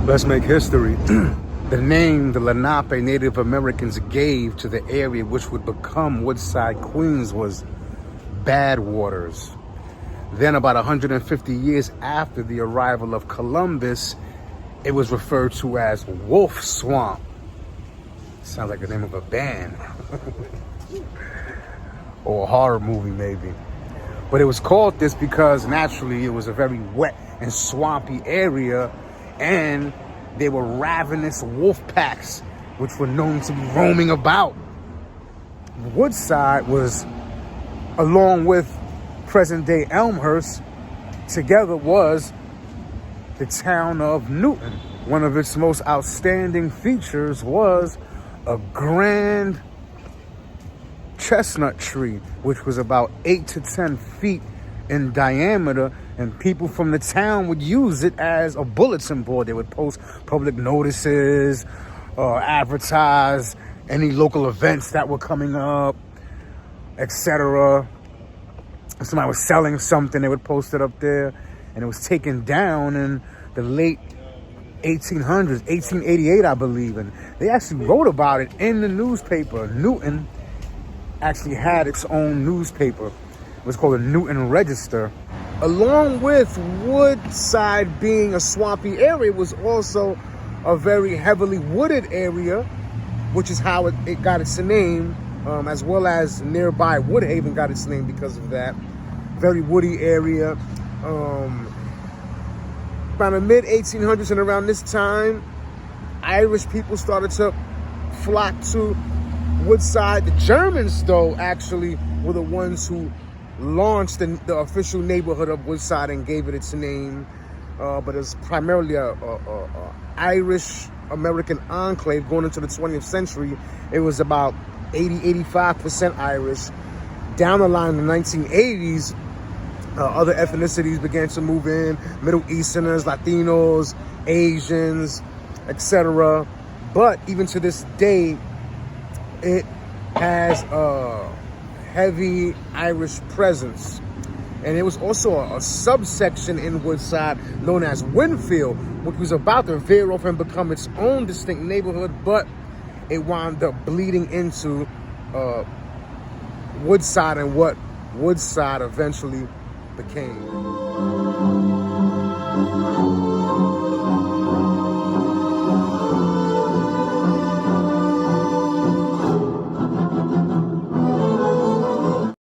Let's make history. The name the Lenape Native Americans gave to the area which would become Woodside, Queens, was Bad Waters. Then about 150 years after the arrival of Columbus, it was referred to as Wolf Swamp. Sounds like the name of a band. Or a horror movie maybe. But it was called this because naturally it was a very wet and swampy area, and there were ravenous wolf packs which were known to be roaming about. Woodside was, along with present-day Elmhurst, together was the town of Newton. One of its most outstanding features was a grand chestnut tree, which was about 8 to 10 feet in diameter, and people from the town would use it as a bulletin board. They would post public notices, advertise any local events that were coming up, etc. If somebody was selling something, they would post it up there, and it was taken down in the late 1800s, 1888, I believe, and they actually wrote about it in the newspaper. Newton actually had its own newspaper. It was called the Newton Register. Along with Woodside being a swampy area, it was also a very heavily wooded area, which is how it got its name, as well as nearby Woodhaven got its name because of that. Very woody area. By the mid-1800s and around this time, Irish people started to flock to Woodside. The Germans, though, actually were the ones who launched the official neighborhood of Woodside and gave it its name. But it's primarily a Irish American enclave going into the 20th century. It was about 85% Irish. Down the line in the 1980s, other ethnicities began to move in: Middle Easterners, Latinos, Asians, etc. But even to this day, it has a heavy Irish presence. And it was also a subsection in Woodside known as Winfield, which was about to veer off and become its own distinct neighborhood, but it wound up bleeding into Woodside and what Woodside eventually became.